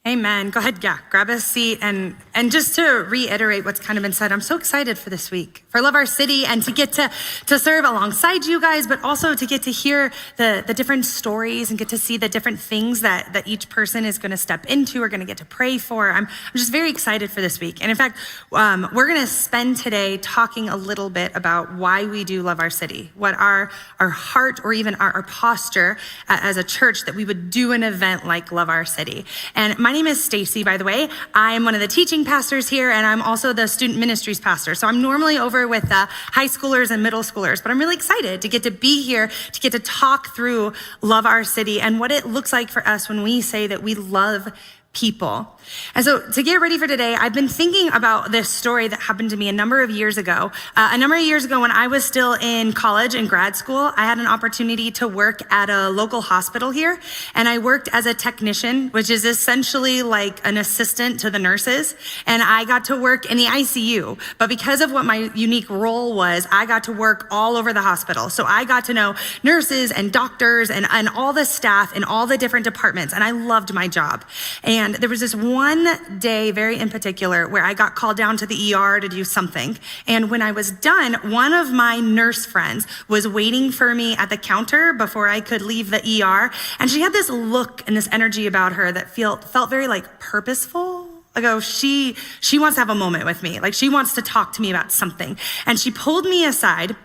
Amen. Go ahead, grab a seat. And just to reiterate what's kind of been said, I'm so excited for this week, for Love Our City, and to get to serve alongside you guys, but also to get to hear the different stories and get to see the different things that each person is going to step into or going to get to pray for. I'm just very excited for this week. And in fact, we're going to spend today talking a little bit about why we do Love Our City, what our heart or even our posture as a church that we would do an event like Love Our City. And my name is Stacie, by the way. I'm one of the teaching pastors here, and I'm also the student ministries pastor. So I'm normally over with high schoolers and middle schoolers, but I'm really excited to get to be here, to get to talk through Love Our City and what it looks like for us when we say that we love people. And so to get ready for today, I've been thinking about this story that happened to me a number of years ago. When I was still in college and grad school, I had an opportunity to work at a local hospital here. And I worked as a technician, which is essentially like an assistant to the nurses. And I got to work in the ICU. But because of what my unique role was, I got to work all over the hospital. So I got to know nurses and doctors and all the staff in all the different departments. And I loved my job. And there was this one day, very in particular, where I got called down to the ER to do something. And when I was done, one of my nurse friends was waiting for me at the counter before I could leave the ER. And she had this look and this energy about her that felt very like purposeful. Like, oh, she wants to have a moment with me. Like, she wants to talk to me about something. And she pulled me aside.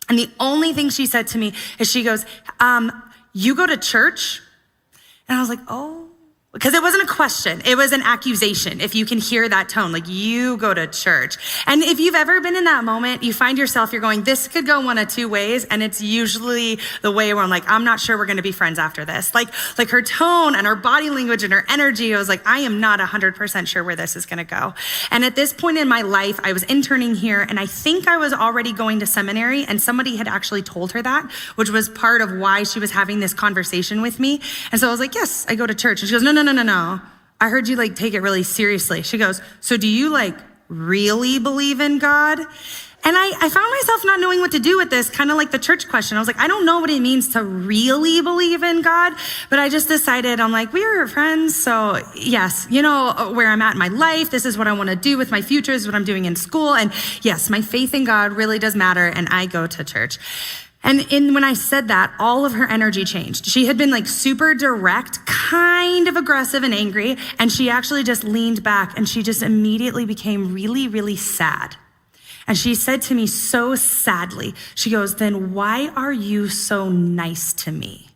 And the only thing she said to me is she goes, you go to church? And I was like, oh. Because it wasn't a question, it was an accusation. If you can hear that tone, like, you go to church. And if you've ever been in that moment, you find yourself, you're going, this could go one of two ways. And it's usually the way where I'm like, I'm not sure we're going to be friends after this. Like her tone and her body language and her energy, I was like, I am not 100% sure where this is going to go. And at this point in my life, I was interning here, and I think I was already going to seminary, and somebody had actually told her that, which was part of why she was having this conversation with me. And so I was like, yes, I go to church. And she goes, no. I heard you take it really seriously. She goes, so do you really believe in God? And I found myself not knowing what to do with this, kind of like the church question. I was like, I don't know what it means to really believe in God, but I just decided, I'm like, we're friends. So yes, where I'm at in my life, this is what I want to do with my future, this is what I'm doing in school. And yes, my faith in God really does matter. And I go to church. And when I said that, all of her energy changed. She had been super direct, kind of aggressive and angry, and she actually just leaned back, and she just immediately became really, really sad. And she said to me so sadly, she goes, then why are you so nice to me?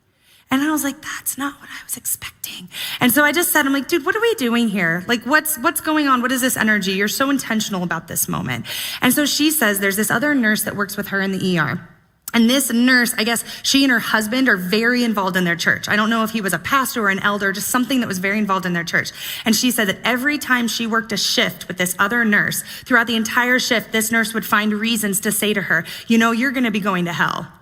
And I was like, that's not what I was expecting. And so I just said, I'm like, dude, what are we doing here? What's going on? What is this energy? You're so intentional about this moment. And so she says there's this other nurse that works with her in the ER. And this nurse, I guess she and her husband are very involved in their church. I don't know if he was a pastor or an elder, just something that was very involved in their church. And she said that every time she worked a shift with this other nurse, throughout the entire shift, this nurse would find reasons to say to her, you're going to be going to hell.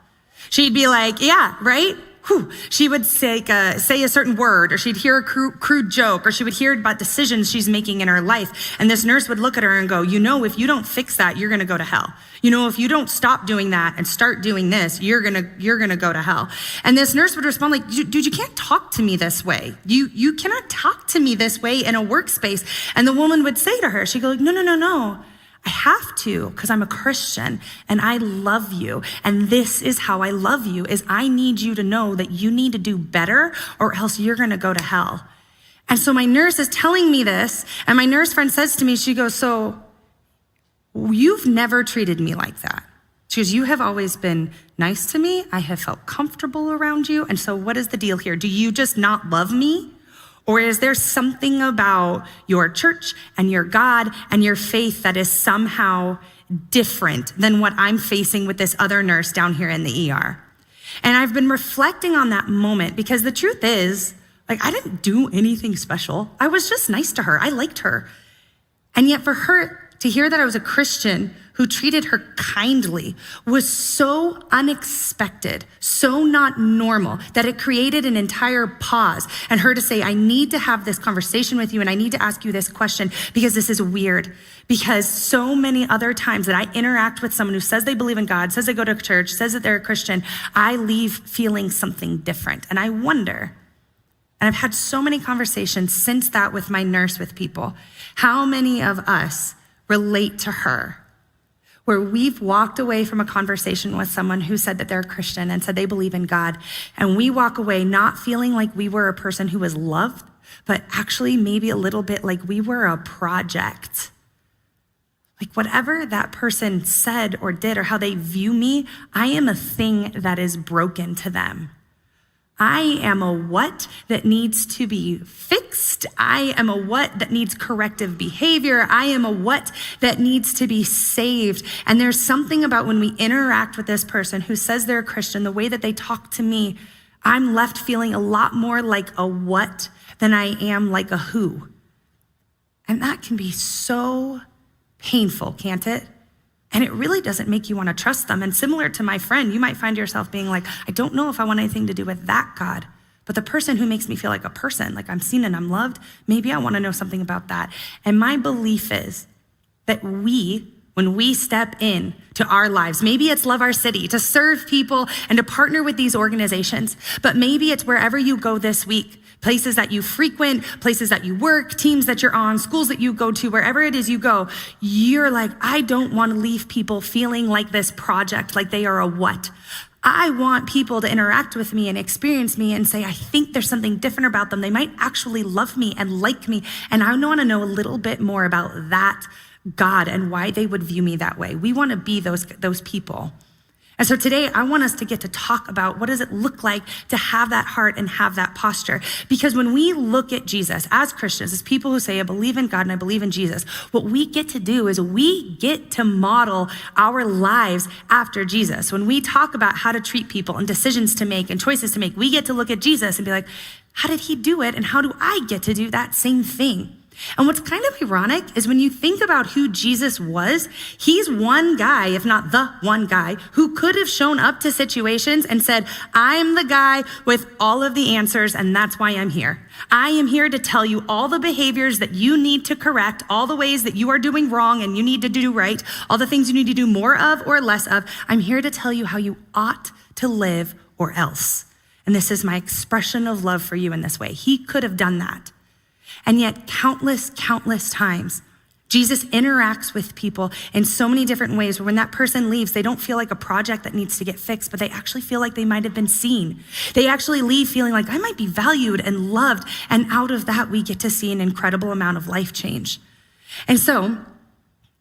She'd be like, yeah, right? Whew. She would say a certain word, or she'd hear a crude joke, or she would hear about decisions she's making in her life. And this nurse would look at her and go, if you don't fix that, you're going to go to hell. If you don't stop doing that and start doing this, you're going to go to hell. And this nurse would respond like, dude, you can't talk to me this way. You cannot talk to me this way in a workspace. And the woman would say to her, she'd go like, no. I have to, because I'm a Christian and I love you. And this is how I love you, is I need you to know that you need to do better or else you're going to go to hell. And so my nurse is telling me this, and my nurse friend says to me, she goes, so you've never treated me like that. She goes, you have always been nice to me. I have felt comfortable around you. And so what is the deal here? Do you just not love me? Or is there something about your church and your God and your faith that is somehow different than what I'm facing with this other nurse down here in the ER? And I've been reflecting on that moment, because the truth is, I didn't do anything special. I was just nice to her. I liked her. And yet for her to hear that I was a Christian who treated her kindly was so unexpected, so not normal, that it created an entire pause. And her to say, I need to have this conversation with you, and I need to ask you this question, because this is weird. Because so many other times that I interact with someone who says they believe in God, says they go to church, says that they're a Christian, I leave feeling something different. And I wonder And I've had so many conversations since that with my nurse, with people. How many of us relate to her, where we've walked away from a conversation with someone who said that they're a Christian and said they believe in God, and we walk away not feeling like we were a person who was loved, but actually maybe a little bit like we were a project. Like whatever that person said or did or how they view me, I am a thing that is broken to them. I am a what that needs to be fixed. I am a what that needs corrective behavior. I am a what that needs to be saved. And there's something about when we interact with this person who says they're a Christian, the way that they talk to me, I'm left feeling a lot more like a what than I am like a who. And that can be so painful, can't it? And it really doesn't make you want to trust them. And similar to my friend, you might find yourself being like, I don't know if I want anything to do with that God, but the person who makes me feel like a person, like I'm seen and I'm loved, maybe I want to know something about that. And my belief is that when we step in to our lives, maybe it's Love Our City, to serve people and to partner with these organizations, but maybe it's wherever you go this week, places that you frequent, places that you work, teams that you're on, schools that you go to, wherever it is you go, you're like, I don't want to leave people feeling like this project, like they are a what. I want people to interact with me and experience me and say, I think there's something different about them. They might actually love me and like me. And I want to know a little bit more about that God and why they would view me that way. We want to be those people. And so today I want us to get to talk about what does it look like to have that heart and have that posture. Because when we look at Jesus as Christians, as people who say, I believe in God and I believe in Jesus, what we get to do is we get to model our lives after Jesus. When we talk about how to treat people and decisions to make and choices to make, we get to look at Jesus and be like, how did he do it? And how do I get to do that same thing? And what's kind of ironic is when you think about who Jesus was, he's one guy, if not the one guy, who could have shown up to situations and said, I'm the guy with all of the answers, and that's why I'm here. I am here to tell you all the behaviors that you need to correct, all the ways that you are doing wrong and you need to do right, all the things you need to do more of or less of. I'm here to tell you how you ought to live or else. And this is my expression of love for you in this way. He could have done that. And yet countless times, Jesus interacts with people in so many different ways where when that person leaves, they don't feel like a project that needs to get fixed, but they actually feel like they might have been seen. They actually leave feeling like I might be valued and loved. And out of that, we get to see an incredible amount of life change. And so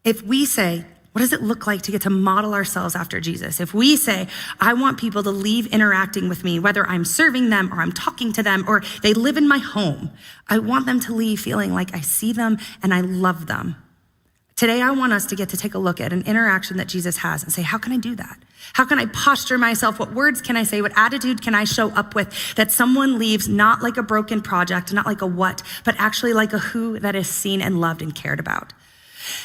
if we say, what does it look like to get to model ourselves after Jesus? If we say, I want people to leave interacting with me, whether I'm serving them or I'm talking to them or they live in my home, I want them to leave feeling like I see them and I love them. Today, I want us to get to take a look at an interaction that Jesus has and say, how can I do that? How can I posture myself? What words can I say? What attitude can I show up with that someone leaves not like a broken project, not like a what, but actually like a who that is seen and loved and cared about?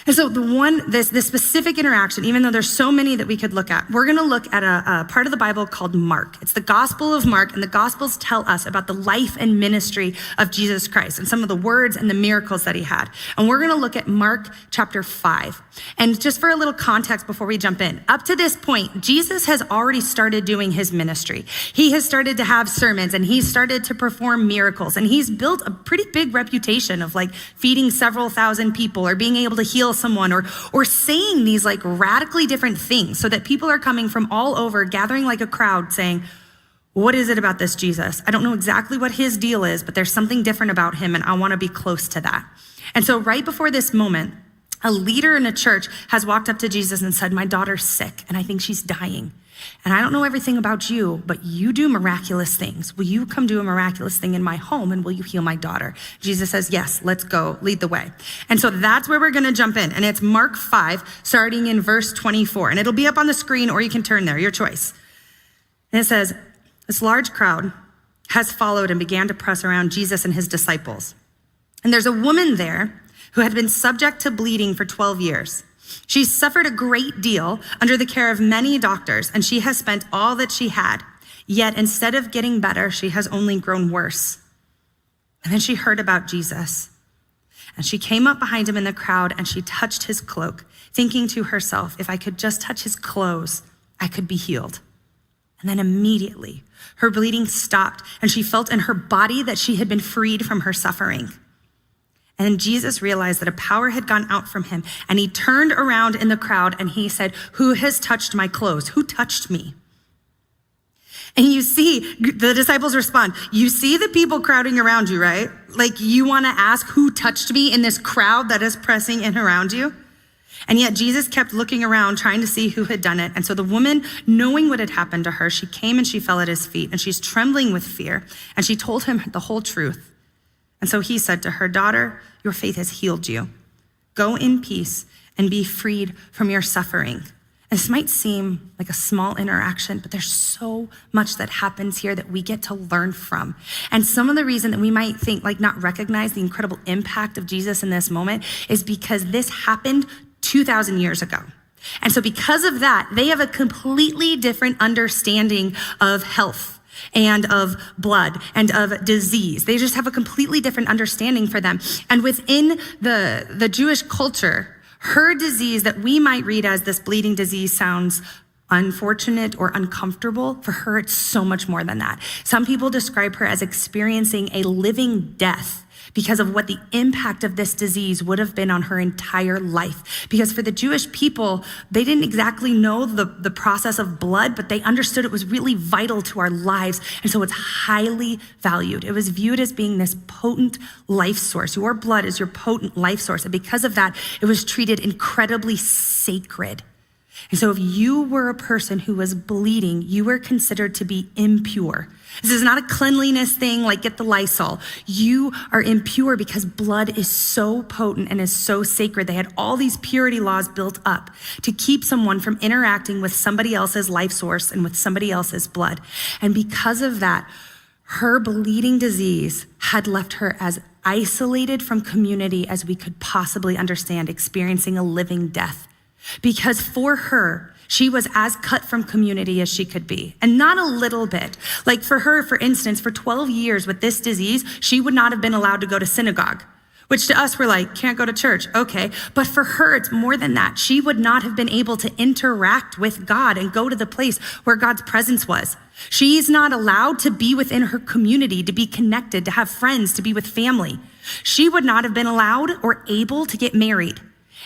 And so this specific interaction, even though there's so many that we could look at, we're going to look at a part of the Bible called Mark. It's the Gospel of Mark, and the Gospels tell us about the life and ministry of Jesus Christ and some of the words and the miracles that he had. And we're going to look at Mark chapter 5. And just for a little context before we jump in, up to this point, Jesus has already started doing his ministry. He has started to have sermons and he's started to perform miracles, and he's built a pretty big reputation of like feeding several thousand people or being able to heal someone or saying these like radically different things so that people are coming from all over, gathering like a crowd saying, what is it about this Jesus? I don't know exactly what his deal is, but there's something different about him and I want to be close to that. And so right before this moment, a leader in a church has walked up to Jesus and said, my daughter's sick and I think she's dying. And I don't know everything about you, but you do miraculous things. Will you come do a miraculous thing in my home and will you heal my daughter? Jesus says, yes, let's go, lead the way. And so that's where we're gonna jump in. And it's Mark 5, starting in verse 24. And it'll be up on the screen or you can turn there, your choice. And it says, this large crowd has followed and began to press around Jesus and his disciples. And there's a woman there who had been subject to bleeding for 12 years. She suffered a great deal under the care of many doctors, and she has spent all that she had. Yet instead of getting better, she has only grown worse. And then she heard about Jesus. And she came up behind him in the crowd and she touched his cloak, thinking to herself, if I could just touch his clothes, I could be healed. And then immediately Her bleeding stopped, and she felt in her body that she had been freed from her suffering. And Jesus realized that a power had gone out from him, and he turned around in the crowd and he said, "Who has touched my clothes? Who touched me?" And you see, the disciples respond, you see the people crowding around you, right? Like you want to ask who touched me in this crowd that is pressing in around you? And yet Jesus kept looking around, trying to see who had done it. And so the woman, knowing what had happened to her, she came and she fell at his feet, and she's trembling with fear. And she told him the whole truth. And so he said to her, "Daughter, your faith has healed you. Go in peace and be freed from your suffering." And this might seem like a small interaction, but there's so much that happens here that we get to learn from. And some of the reason that we might think, like not recognize the incredible impact of Jesus in this moment is because this happened 2,000 years ago. And so because of that, they have a completely different understanding of health and of blood and of disease. They just have a completely different understanding for them. And within the Jewish culture, her disease that we might read as this bleeding disease sounds unfortunate or uncomfortable. For her, it's so much more than that. Some people describe her as experiencing a living death because of what the impact of this disease would have been on her entire life. Because for the Jewish people, they didn't exactly know the process of blood, but they understood it was really vital to our lives. And so it's highly valued. It was viewed as being this potent life source. Your blood is your potent life source. And because of that, it was treated incredibly sacred. And so if you were a person who was bleeding, you were considered to be impure. This is not a cleanliness thing like get the Lysol. You are impure because blood is so potent and is so sacred. They had all these purity laws built up to keep someone from interacting with somebody else's life source and with somebody else's blood. And because of that, her bleeding disease had left her as isolated from community as we could possibly understand, experiencing a living death. Because for her, she was as cut from community as she could be, and not a little bit. Like for her, for instance, for 12 years with this disease, she would not have been allowed to go to synagogue, which to us, we're like, can't go to church, okay. But for her, it's more than that. She would not have been able to interact with God and go to the place where God's presence was. She's not allowed to be within her community, to be connected, to have friends, to be with family. She would not have been allowed or able to get married.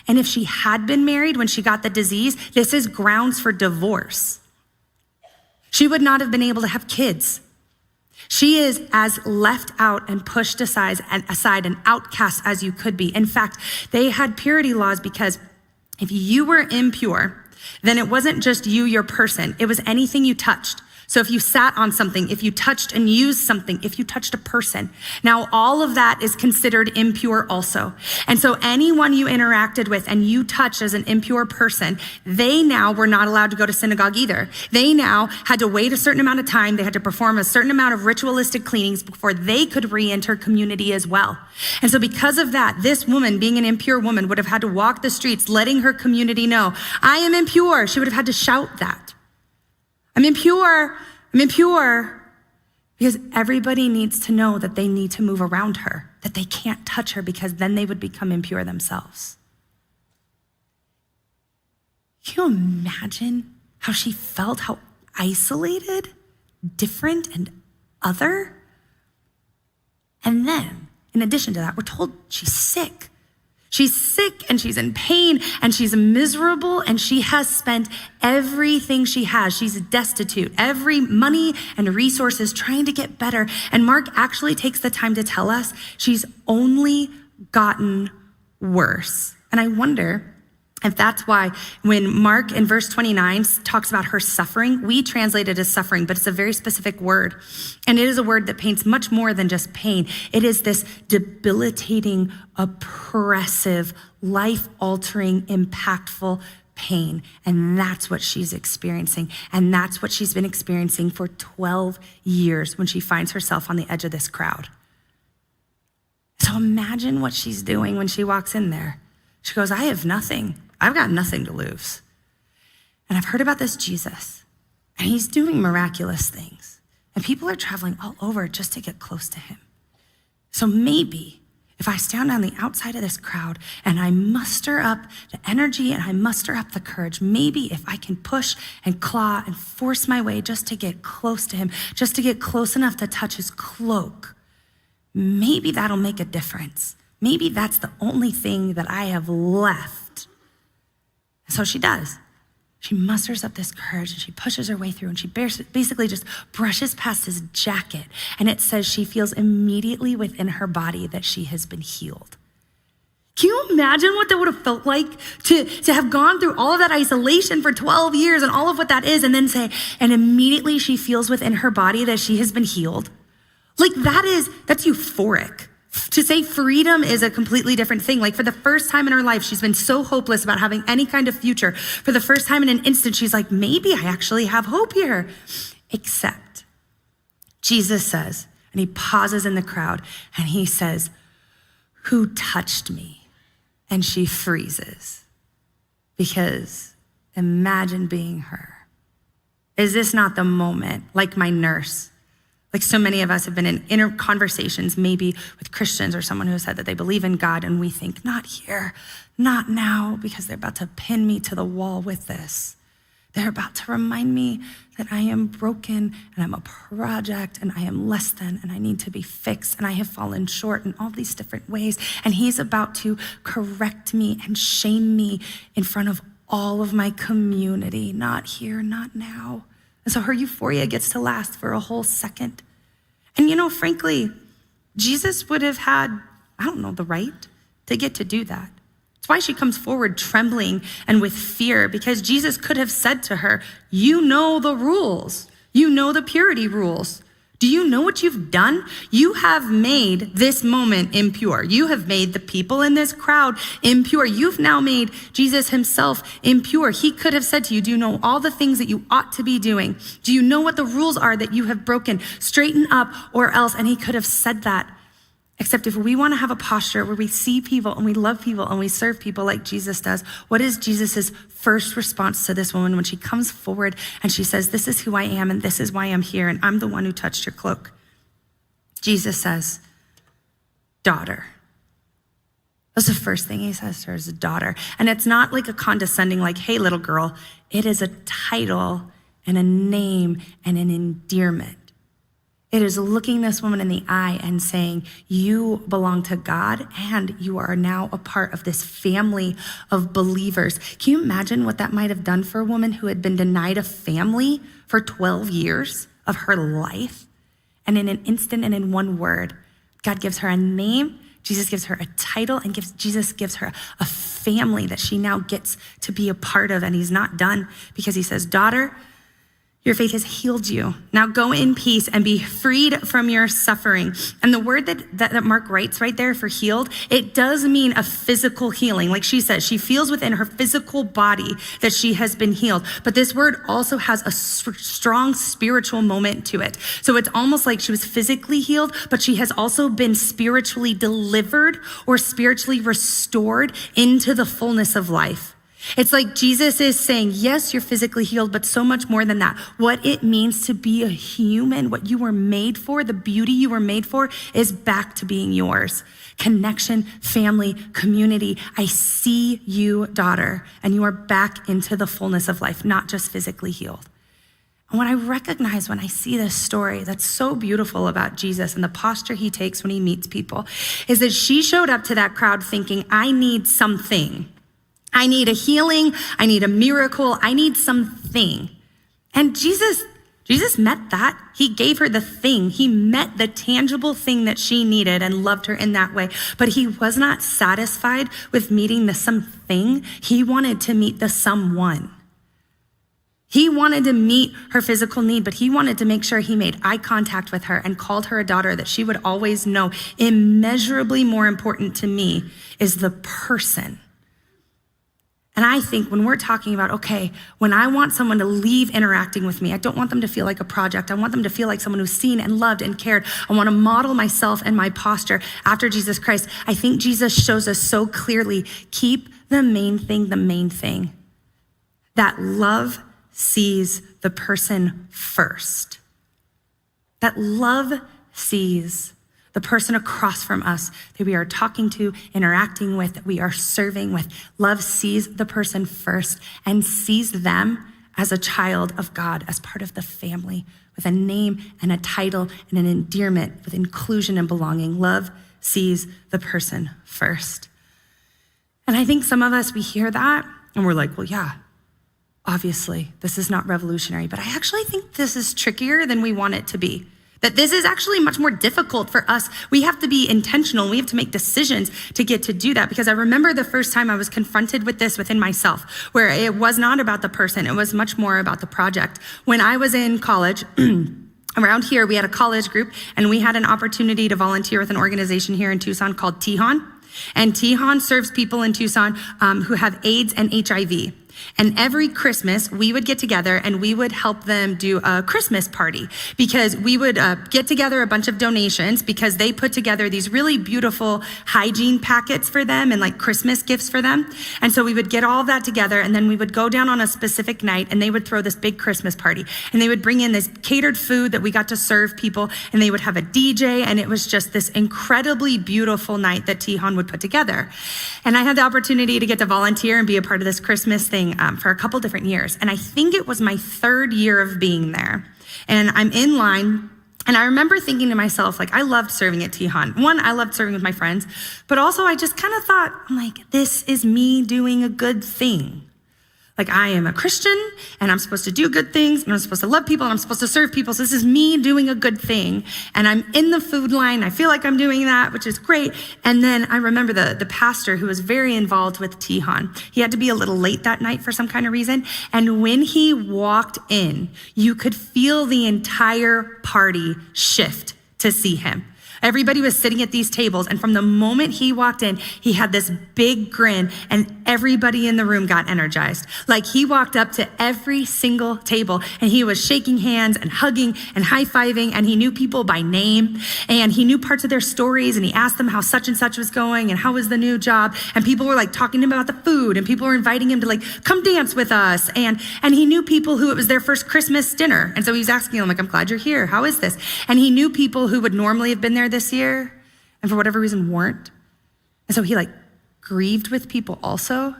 And if she had been married when she got the disease, this is grounds for divorce. She would not have been able to have kids. She is as left out and pushed aside an outcast as you could be. In fact, they had purity laws because if you were impure, then it wasn't just you, your person. It was anything you touched. So if you sat on something, if you touched and used something, if you touched a person, now all of that is considered impure also. And so anyone you interacted with and you touched as an impure person, they now were not allowed to go to synagogue either. They now had to wait a certain amount of time. They had to perform a certain amount of ritualistic cleanings before they could re-enter community as well. And so because of that, this woman, being an impure woman, would have had to walk the streets letting her community know, I am impure. She would have had to shout that. I'm impure, because everybody needs to know that they need to move around her, that they can't touch her because then they would become impure themselves. Can you imagine how she felt, how isolated, different, and other? And then, in addition to that, we're told she's sick. She's sick and she's in pain and she's miserable and she has spent everything she has. She's destitute, every money and resources trying to get better. And Mark actually takes the time to tell us she's only gotten worse. And I wonder if that's why when Mark in verse 29 talks about her suffering, we translate it as suffering, but it's a very specific word. And it is a word that paints much more than just pain. It is this debilitating, oppressive, life-altering, impactful pain. And that's what she's experiencing. And that's what she's been experiencing for 12 years when she finds herself on the edge of this crowd. So imagine what she's doing when she walks in there. She goes, I have nothing. I've got nothing to lose. And I've heard about this Jesus, and he's doing miraculous things. And people are traveling all over just to get close to him. So maybe if I stand on the outside of this crowd and I muster up the energy and I muster up the courage, maybe if I can push and claw and force my way just to get close to him, just to get close enough to touch his cloak, maybe that'll make a difference. Maybe that's the only thing that I have left. And so she does. She musters up this courage and she pushes her way through and she basically just brushes past his jacket. And it says she feels immediately within her body that she has been healed. Can you imagine what that would have felt like to have gone through all of that isolation for 12 years and all of what that is, and then say, and immediately she feels within her body that she has been healed? Like that's euphoric. To say freedom is a completely different thing. Like for the first time in her life, she's been so hopeless about having any kind of future. For the first time in an instant, she's like, maybe I actually have hope here. Except Jesus says, and he pauses in the crowd and he says, who touched me? And she freezes, because imagine being her. Is this not the moment, like my nurse? Like so many of us have been in inner conversations, maybe with Christians or someone who has said that they believe in God, and we think, not here, not now, because they're about to pin me to the wall with this. They're about to remind me that I am broken and I'm a project and I am less than and I need to be fixed and I have fallen short in all these different ways. And he's about to correct me and shame me in front of all of my community. Not here, not now. And so her euphoria gets to last for a whole second. And frankly, Jesus would have had, the right to get to do that. That's why she comes forward trembling and with fear, because Jesus could have said to her, you know the rules. You know the purity rules. Do you know what you've done? You have made this moment impure. You have made the people in this crowd impure. You've now made Jesus himself impure. He could have said to you, do you know all the things that you ought to be doing? Do you know what the rules are that you have broken? Straighten up or else. And he could have said that. Except if we want to have a posture where we see people and we love people and we serve people like Jesus does, what is Jesus's first response to this woman when she comes forward and she says, this is who I am and this is why I'm here and I'm the one who touched your cloak? Jesus says, daughter. That's the first thing he says to her, is a daughter. And it's not like a condescending, like, hey, little girl. It is a title and a name and an endearment. It is looking this woman in the eye and saying, you belong to God and you are now a part of this family of believers. Can you imagine what that might have done for a woman who had been denied a family for 12 years of her life? And in an instant and in one word, God gives her a name, Jesus gives her a title, and Jesus gives her a family that she now gets to be a part of. And he's not done, because he says, daughter, your faith has healed you. Now go in peace and be freed from your suffering. And the word that Mark writes right there for healed, it does mean a physical healing. Like she says, she feels within her physical body that she has been healed. But this word also has a strong spiritual moment to it. So it's almost like she was physically healed, but she has also been spiritually delivered or spiritually restored into the fullness of life. It's like Jesus is saying, yes, you're physically healed, but so much more than that. What it means to be a human, what you were made for, the beauty you were made for, is back to being yours. Connection, family, community. I see you, daughter, and you are back into the fullness of life, not just physically healed. And what I recognize when I see this story that's so beautiful about Jesus and the posture he takes when he meets people is that she showed up to that crowd thinking, I need something. I need a healing. I need a miracle. I need something. And Jesus met that. He gave her the thing. He met the tangible thing that she needed and loved her in that way. But he was not satisfied with meeting the something. He wanted to meet the someone. He wanted to meet her physical need, but he wanted to make sure he made eye contact with her and called her a daughter, that she would always know immeasurably more important to me is the person. And I think when we're talking about, okay, when I want someone to leave interacting with me, I don't want them to feel like a project. I want them to feel like someone who's seen and loved and cared. I want to model myself and my posture after Jesus Christ. I think Jesus shows us so clearly, keep the main thing the main thing. That love sees the person first. That love sees the person across from us that we are talking to, interacting with, that we are serving with. Love sees the person first and sees them as a child of God, as part of the family, with a name and a title and an endearment, with inclusion and belonging. Love sees the person first. And I think some of us, we hear that and we're like, well, yeah, obviously, this is not revolutionary, but I actually think this is trickier than we want it to be. That this is actually much more difficult for us. We have to be intentional. We have to make decisions to get to do that. Because I remember the first time I was confronted with this within myself, where it was not about the person. It was much more about the project. When I was in college, around here, we had a college group, and we had an opportunity to volunteer with an organization here in Tucson called Tijan. And Tijan serves people in Tucson who have AIDS and HIV. And every Christmas, we would get together and we would help them do a Christmas party, because we would get together a bunch of donations, because they put together these really beautiful hygiene packets for them and like Christmas gifts for them. And so we would get all of that together, and then we would go down on a specific night and they would throw this big Christmas party, and they would bring in this catered food that we got to serve people, and they would have a DJ, and it was just this incredibly beautiful night that Tijan would put together. And I had the opportunity to get to volunteer and be a part of this Christmas thing for a couple different years. And I think it was my third year of being there. And I'm in line, and I remember thinking to myself, like, I loved serving at Tijan. One, I loved serving with my friends, but also I just kind of thought, I'm like, this is me doing a good thing. Like, I am a Christian, and I'm supposed to do good things, and I'm supposed to love people, and I'm supposed to serve people. So this is me doing a good thing. And I'm in the food line. I feel like I'm doing that, which is great. And then I remember the pastor who was very involved with Tijan. He had to be a little late that night for some kind of reason. And when he walked in, you could feel the entire party shift to see him. Everybody was sitting at these tables, and from the moment he walked in, he had this big grin, and everybody in the room got energized. Like, he walked up to every single table, and he was shaking hands and hugging and high-fiving, and he knew people by name, and he knew parts of their stories, and he asked them how such and such was going and how was the new job, and people were like talking to him about the food, and people were inviting him to like come dance with us, and he knew people who it was their first Christmas dinner, and so he was asking them, like, I'm glad you're here, how is this? And he knew people who would normally have been there this year and for whatever reason weren't. And so he like grieved with people also.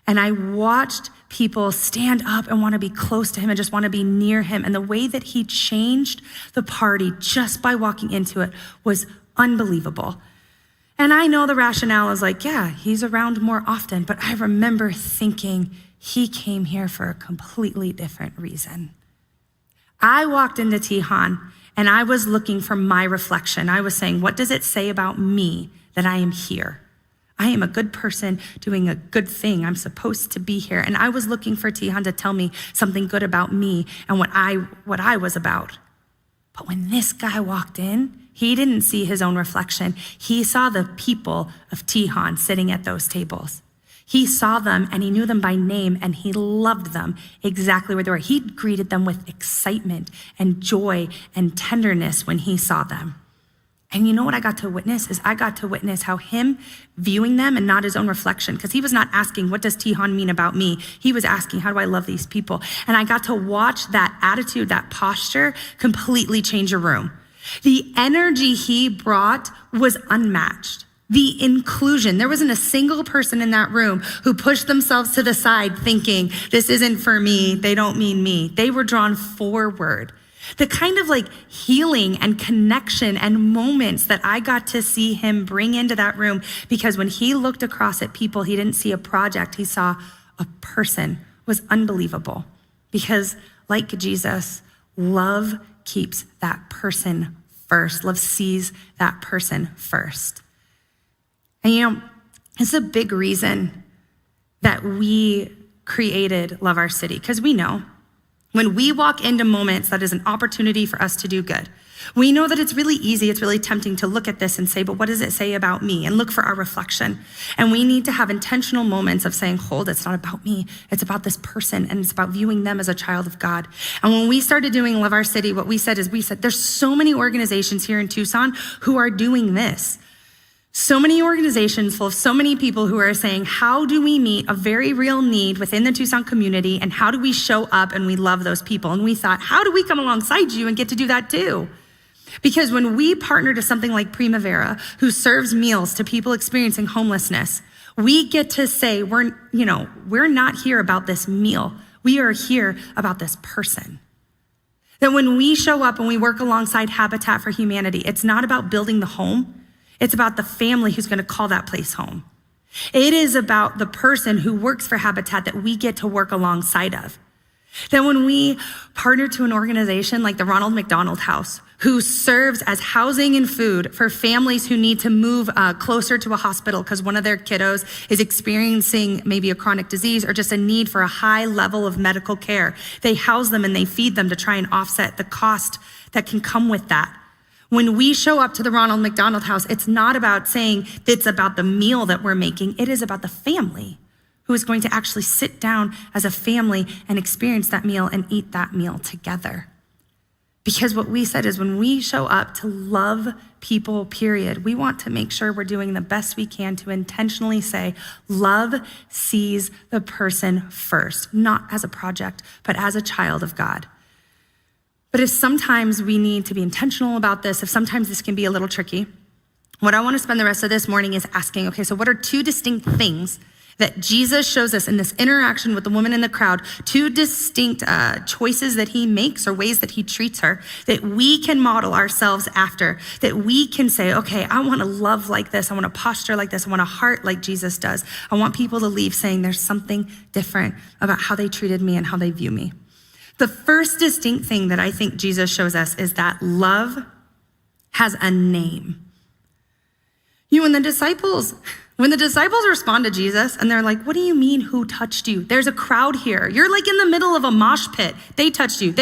And I watched people stand up and want to be close to him and just want to be near him. And the way that he changed the party just by walking into it was unbelievable. And I know the rationale is like, yeah, he's around more often, but I remember thinking he came here for a completely different reason. I walked into Tijan and I was looking for my reflection. I was saying, what does it say about me that I am here? I am a good person doing a good thing. I'm supposed to be here. And I was looking for Tijan to tell me something good about me and what I was about. But when this guy walked in, he didn't see his own reflection. He saw the people of Tijan sitting at those tables. He saw them and he knew them by name and he loved them exactly where they were. He greeted them with excitement and joy and tenderness when he saw them. And you know what I got to witness is I got to witness how him viewing them and not his own reflection, because he was not asking, what does Tijan mean about me? He was asking, how do I love these people? And I got to watch that attitude, that posture completely change a room. The energy he brought was unmatched. The inclusion, there wasn't a single person in that room who pushed themselves to the side thinking, this isn't for me, they don't mean me. They were drawn forward. The kind of like healing and connection and moments that I got to see him bring into that room, because when he looked across at people, he didn't see a project, he saw a person, was unbelievable. Because like Jesus, love keeps that person first. Love sees that person first. And you know, it's a big reason that we created Love Our City, because we know when we walk into moments that is an opportunity for us to do good, we know that it's really easy, it's really tempting to look at this and say, but what does it say about me? And look for our reflection. And we need to have intentional moments of saying, hold, it's not about me, it's about this person, and it's about viewing them as a child of God. And when we started doing Love Our City, what we said, there's so many organizations here in Tucson who are doing this. So many organizations full of so many people who are saying, how do we meet a very real need within the Tucson community, and how do we show up and we love those people? And we thought, how do we come alongside you and get to do that too? Because when we partner to something like Primavera, who serves meals to people experiencing homelessness, we get to say, we're not here about this meal. We are here about this person. That when we show up and we work alongside Habitat for Humanity, it's not about building the home. It's about the family who's gonna call that place home. It is about the person who works for Habitat that we get to work alongside of. That when we partner to an organization like the Ronald McDonald House, who serves as housing and food for families who need to move closer to a hospital because one of their kiddos is experiencing maybe a chronic disease or just a need for a high level of medical care. They house them and they feed them to try and offset the cost that can come with that. When we show up to the Ronald McDonald House, it's not about saying it's about the meal that we're making. It is about the family who is going to actually sit down as a family and experience that meal and eat that meal together. Because what we said is when we show up to love people, period, we want to make sure we're doing the best we can to intentionally say, love sees the person first, not as a project, but as a child of God. But if sometimes we need to be intentional about this, if sometimes this can be a little tricky, what I want to spend the rest of this morning is asking, okay, so what are two distinct things that Jesus shows us in this interaction with the woman in the crowd, two distinct choices that he makes or ways that he treats her, that we can model ourselves after, that we can say, okay, I want to love like this. I want to posture like this. I want a heart like Jesus does. I want people to leave saying there's something different about how they treated me and how they view me. The first distinct thing that I think Jesus shows us is that love has a name. When the disciples respond to Jesus and they're like, what do you mean, who touched you? There's a crowd here. You're like in the middle of a mosh pit. They touched you,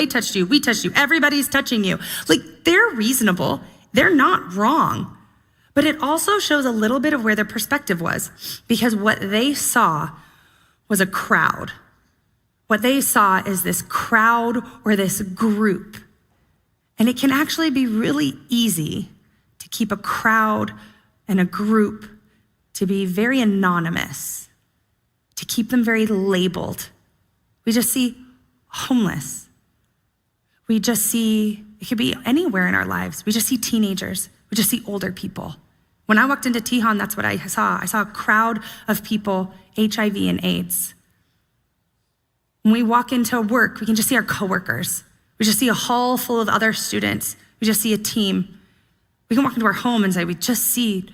we touched you, everybody's touching you. Like, they're reasonable. They're not wrong. But it also shows a little bit of where their perspective was, because what they saw was a crowd. What they saw is this crowd or this group. And it can actually be really easy to keep a crowd and a group to be very anonymous, to keep them very labeled. We just see homeless. We just see, it could be anywhere in our lives. We just see teenagers. We just see older people. When I walked into Tijuana, that's what I saw. I saw a crowd of people, HIV and AIDS. When we walk into work, we can just see our coworkers. We just see a hall full of other students. We just see a team. We can walk into our home and say, we just see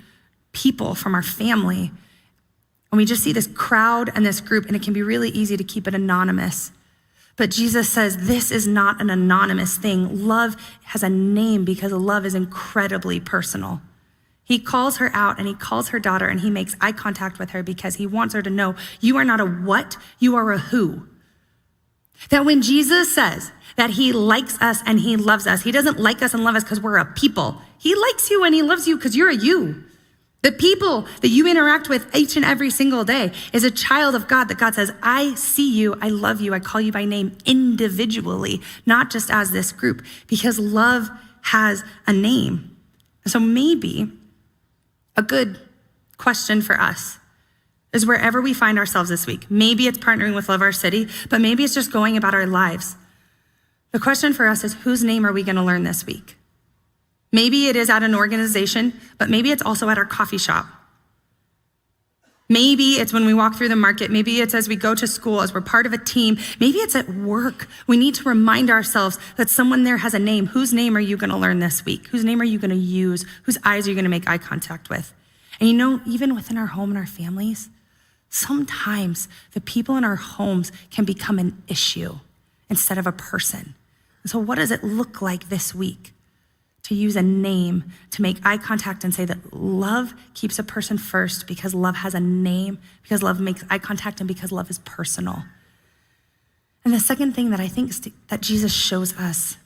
people from our family. And we just see this crowd and this group, and it can be really easy to keep it anonymous. But Jesus says this is not an anonymous thing. Love has a name because love is incredibly personal. He calls her out and he calls her daughter and he makes eye contact with her because he wants her to know you are not a what, you are a who. That when Jesus says that he likes us and he loves us, he doesn't like us and love us because we're a people. He likes you and he loves you because you're a you. The people that you interact with each and every single day is a child of God that God says, I see you, I love you, I call you by name individually, not just as this group, because love has a name. So maybe a good question for us is wherever we find ourselves this week. Maybe it's partnering with Love Our City, but maybe it's just going about our lives. The question for us is, whose name are we gonna learn this week? Maybe it is at an organization, but maybe it's also at our coffee shop. Maybe it's when we walk through the market. Maybe it's as we go to school, as we're part of a team. Maybe it's at work. We need to remind ourselves that someone there has a name. Whose name are you gonna learn this week? Whose name are you gonna use? Whose eyes are you gonna make eye contact with? And even within our home and our families, sometimes the people in our homes can become an issue instead of a person. And so what does it look like this week to use a name, to make eye contact and say that love keeps a person first because love has a name, because love makes eye contact, and because love is personal? And the second thing that I think that Jesus shows us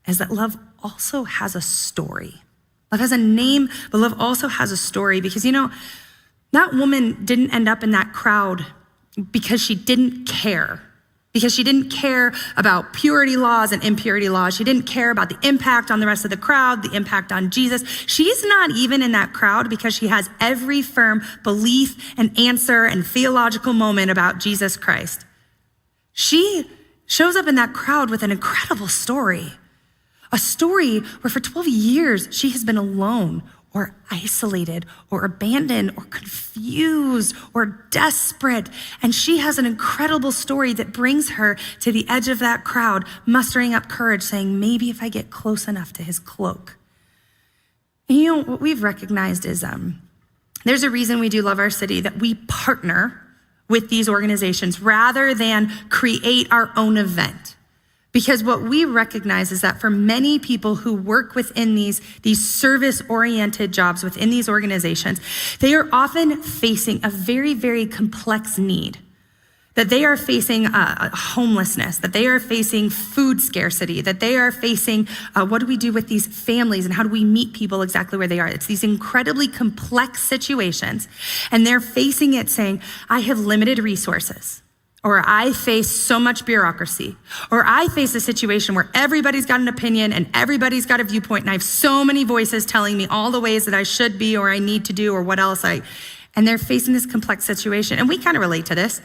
is that love also has a story. Love has a name, but love also has a story, because that woman didn't end up in that crowd because she didn't care. Because she didn't care about purity laws and impurity laws. She didn't care about the impact on the rest of the crowd, the impact on Jesus. She's not even in that crowd because she has every firm belief and answer and theological moment about Jesus Christ. She shows up in that crowd with an incredible story A story where for 12 years she has been alone or isolated or abandoned or confused or desperate. And she has an incredible story that brings her to the edge of that crowd, mustering up courage, saying, maybe if I get close enough to his cloak. And you know, what we've recognized is there's a reason we do Love Our City, that we partner with these organizations rather than create our own event. Because what we recognize is that for many people who work within these service-oriented jobs within these organizations, they are often facing a very, very complex need. That they are facing homelessness, that they are facing food scarcity, that they are facing what do we do with these families and how do we meet people exactly where they are? It's these incredibly complex situations, and they're facing it saying, I have limited resources. Or I face so much bureaucracy, or I face a situation where everybody's got an opinion and everybody's got a viewpoint, and I have so many voices telling me all the ways that I should be or I need to do or what else and they're facing this complex situation. And we kind of relate to this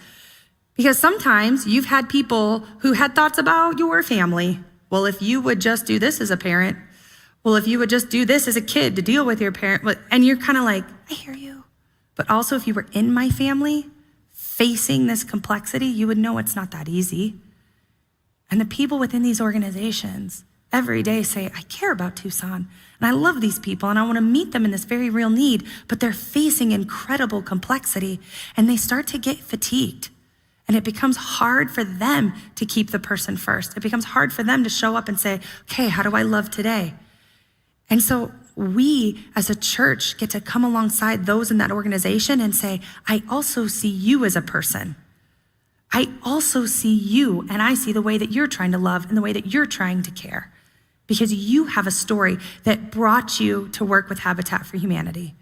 because sometimes you've had people who had thoughts about your family. Well, if you would just do this as a parent, well, if you would just do this as a kid to deal with your parent, and you're kind of like, I hear you. But also if you were in my family, facing this complexity, you would know it's not that easy. And the people within these organizations every day say, I care about Tucson, and I love these people, and I want to meet them in this very real need, but they're facing incredible complexity, and they start to get fatigued. And it becomes hard for them to keep the person first. It becomes hard for them to show up and say, okay, how do I love today? And so we as a church get to come alongside those in that organization and say, I also see you as a person. I also see you, and I see the way that you're trying to love and the way that you're trying to care, because you have a story that brought you to work with Habitat for Humanity.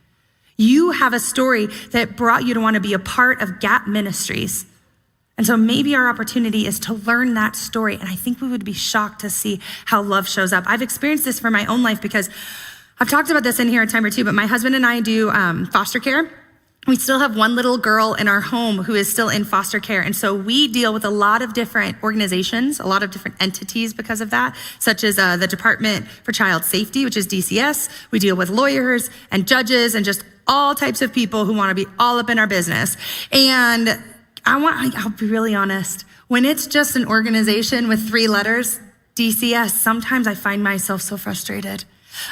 You have a story that brought you to want to be a part of Gap Ministries. And so maybe our opportunity is to learn that story. And I think we would be shocked to see how love shows up. I've experienced this for my own life because I've talked about this in here a time or two, but my husband and I do foster care. We still have one little girl in our home who is still in foster care. And so we deal with a lot of different organizations, a lot of different entities because of that, such as the Department for Child Safety, which is DCS. We deal with lawyers and judges and just all types of people who want to be all up in our business. And I'll be really honest, when it's just an organization with 3 letters, DCS, sometimes I find myself so frustrated.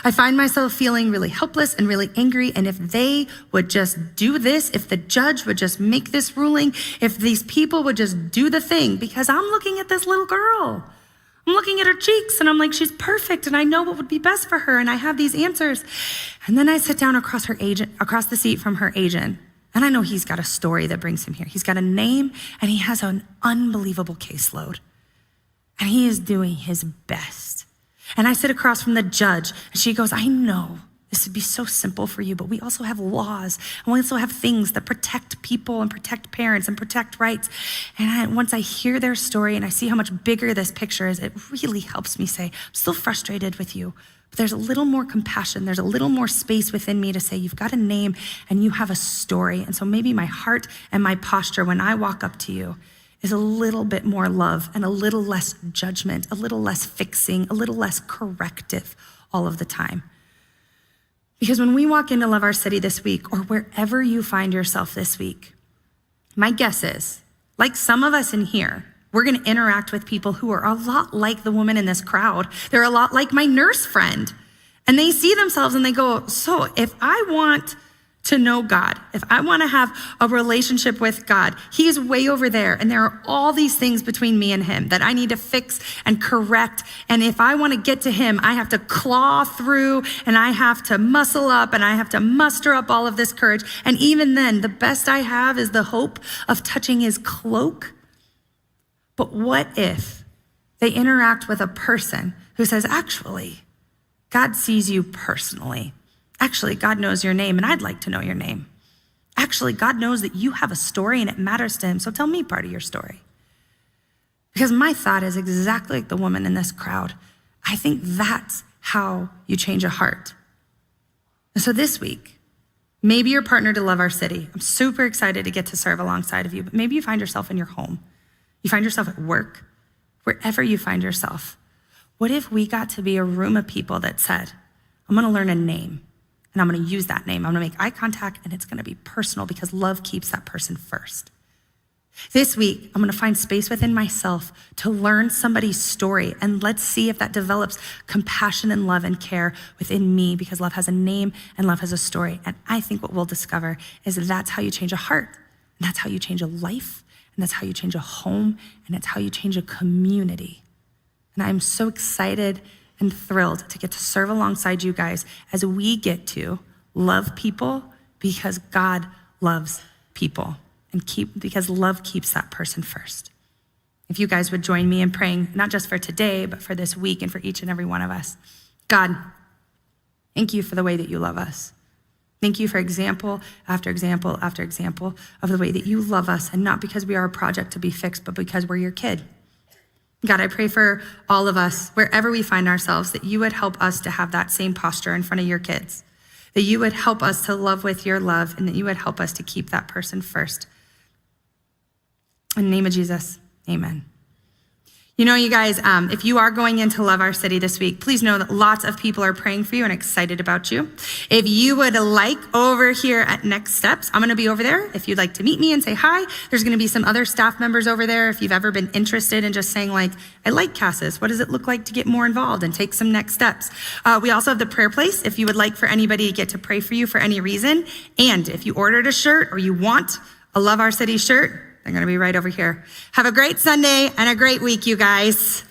I find myself feeling really helpless and really angry. And if they would just do this, if the judge would just make this ruling, if these people would just do the thing, because I'm looking at this little girl. I'm looking at her cheeks and I'm like, she's perfect. And I know what would be best for her. And I have these answers. And then I sit down across the seat from her agent. And I know he's got a story that brings him here. He's got a name and he has an unbelievable caseload. And he is doing his best. And I sit across from the judge and she goes, I know this would be so simple for you, but we also have laws and we also have things that protect people and protect parents and protect rights. And once I hear their story and I see how much bigger this picture is, it really helps me say, I'm still frustrated with you, but there's a little more compassion. There's a little more space within me to say, you've got a name and you have a story. And so maybe my heart and my posture when I walk up to you is a little bit more love and a little less judgment, a little less fixing, a little less corrective all of the time. Because when we walk into Love Our City this week, or wherever you find yourself this week, my guess is, like some of us in here, we're gonna interact with people who are a lot like the woman in this crowd. They're a lot like my nurse friend. And they see themselves and they go, so if I want to know God, if I want to have a relationship with God, he is way over there. And there are all these things between me and him that I need to fix and correct. And if I want to get to him, I have to claw through and I have to muscle up and I have to muster up all of this courage. And even then, the best I have is the hope of touching his cloak. But what if they interact with a person who says, actually, God sees you personally. Actually, God knows your name, and I'd like to know your name. Actually, God knows that you have a story, and it matters to him, so tell me part of your story. Because my thought is exactly like the woman in this crowd. I think that's how you change a heart. And so this week, maybe you're partnered to Love Our City. I'm super excited to get to serve alongside of you, but maybe you find yourself in your home. You find yourself at work, wherever you find yourself. What if we got to be a room of people that said, I'm gonna learn a name and I'm gonna use that name. I'm gonna make eye contact and it's gonna be personal because love keeps that person first. This week, I'm gonna find space within myself to learn somebody's story, and let's see if that develops compassion and love and care within me, because love has a name and love has a story. And I think what we'll discover is that that's how you change a heart, and that's how you change a life, and that's how you change a home, and it's how you change a community. And I'm so excited and thrilled to get to serve alongside you guys as we get to love people because God loves people. Because love keeps that person first. If you guys would join me in praying, not just for today, but for this week and for each and every one of us. God, thank you for the way that you love us. Thank you for example after example after example of the way that you love us, and not because we are a project to be fixed, but because we're your kid. God, I pray for all of us, wherever we find ourselves, that you would help us to have that same posture in front of your kids, that you would help us to love with your love, and that you would help us to keep that person first. In the name of Jesus, amen. You know, you guys, if you are going in to love our city this week, please know that lots of people are praying for you and excited about you. If you would like, over here at Next Steps, I'm gonna be over there. If you'd like to meet me and say hi, there's gonna be some other staff members over there. If you've ever been interested in just saying like, I like Cassis, what does it look like to get more involved and take some next steps? We also have the prayer place if you would like for anybody to get to pray for you for any reason. And if you ordered a shirt or you want a Love Our City shirt, they're gonna be right over here. Have a great Sunday and a great week, you guys.